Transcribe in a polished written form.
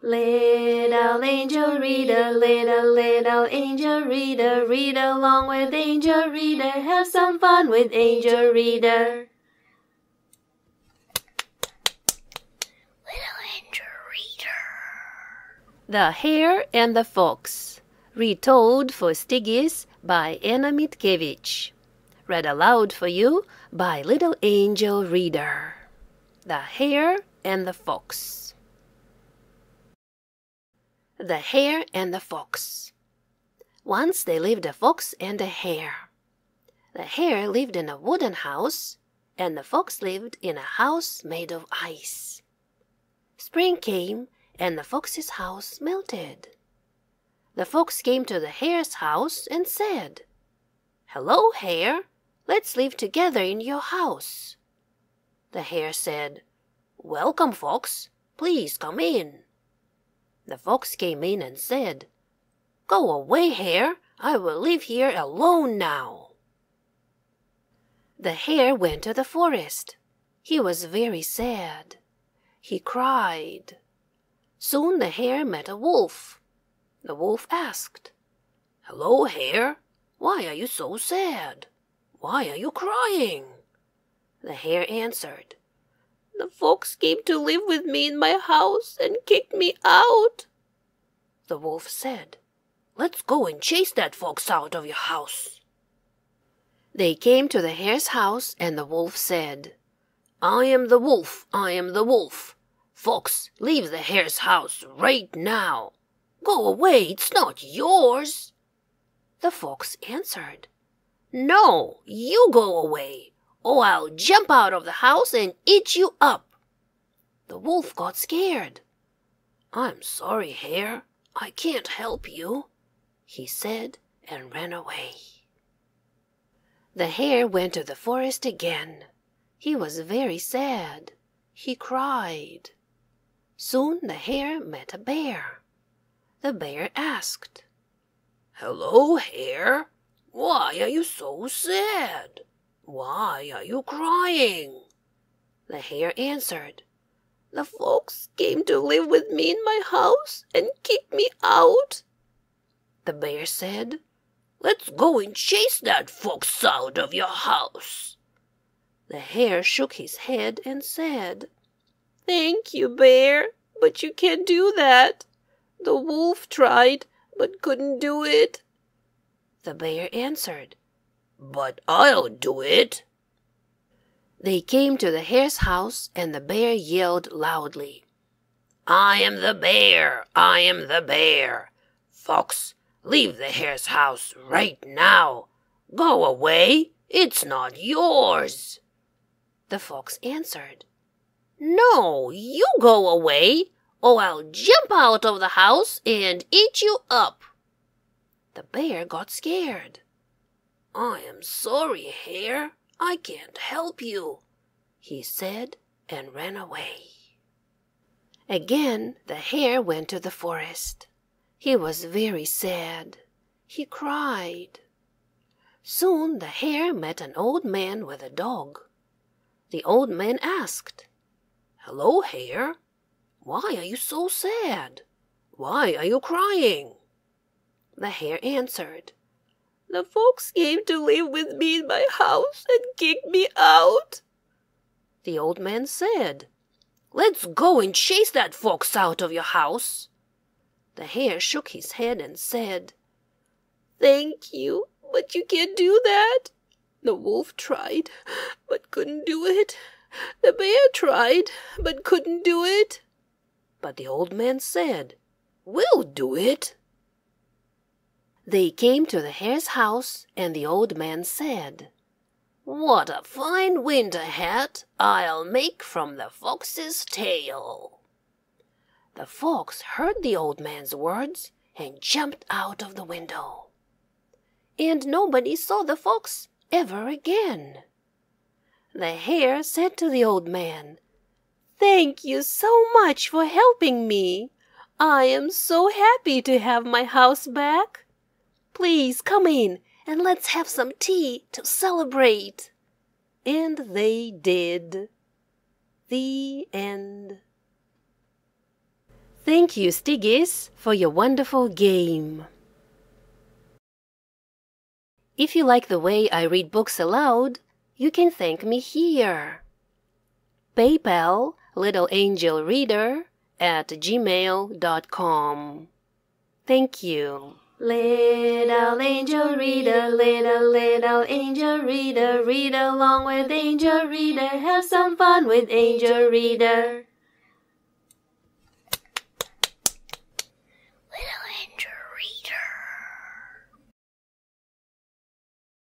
Little angel reader, little angel reader, read along with angel reader, have some fun with angel reader. Little angel reader. The Hare and the Fox, retold for Stigis by Anna Mitkevich. Read aloud for you by Little Angel Reader. The Hare and the Fox. The Hare and the Fox. Once there lived a fox and a hare. The hare lived in a wooden house, and the fox lived in a house made of ice. Spring came, and the fox's house melted. The fox came to the hare's house and said, "Hello, hare, let's live together in your house." The hare said, "Welcome, fox, please come in." The fox came in and said, "Go away, hare, I will live here alone now." The hare went to the forest. He was very sad. He cried. Soon the hare met a wolf. The wolf asked, "Hello, hare, why are you so sad? Why are you crying?" The hare answered, "The fox came to live with me in my house and kicked me out." The wolf said, "Let's go and chase that fox out of your house." They came to the hare's house, and the wolf said, "I am the wolf, I am the wolf. Fox, leave the hare's house right now. Go away, it's not yours." The fox answered, "No, you go away, or I'll jump out of the house and eat you up." The wolf got scared. "I'm sorry, hare, I can't help you," he said, and ran away. The hare went to the forest again. He was very sad. He cried. Soon the hare met a bear. The bear asked, "Hello, hare, why are you so sad? Why are you crying?" The hare answered, "The fox came to live with me in my house and kicked me out." The bear said, "Let's go and chase that fox out of your house." The hare shook his head and said, "Thank you, bear, but you can't do that. The wolf tried, but couldn't do it." The bear answered, "But I'll do it." They came to the hare's house, and the bear yelled loudly, "I am the bear, I am the bear. Fox, leave the hare's house right now. Go away, it's not yours." The fox answered, "No, you go away, or I'll jump out of the house and eat you up." The bear got scared. "I am sorry, hare, I can't help you," he said, and ran away. Again the hare went to the forest. He was very sad. He cried. Soon the hare met an old man with a dog. The old man asked, "Hello, hare, why are you so sad? Why are you crying?" The hare answered, "The fox came to live with me in my house and kicked me out." The old man said, "Let's go and chase that fox out of your house." The hare shook his head and said, "Thank you, but you can't do that. The wolf tried, but couldn't do it. The bear tried, but couldn't do it." But the old man said, "We'll do it." They came to the hare's house, and the old man said, "What a fine winter hat I'll make from the fox's tail." The fox heard the old man's words and jumped out of the window. And nobody saw the fox ever again. The hare said to the old man, "Thank you so much for helping me. I am so happy to have my house back. Please come in and let's have some tea to celebrate." And they did. The end. Thank you, Stigis, for your wonderful game. If you like the way I read books aloud, you can thank me here. PayPal littleangelreader@gmail.com. Thank you. Little angel reader, little angel reader, read along with angel reader, have some fun with angel reader.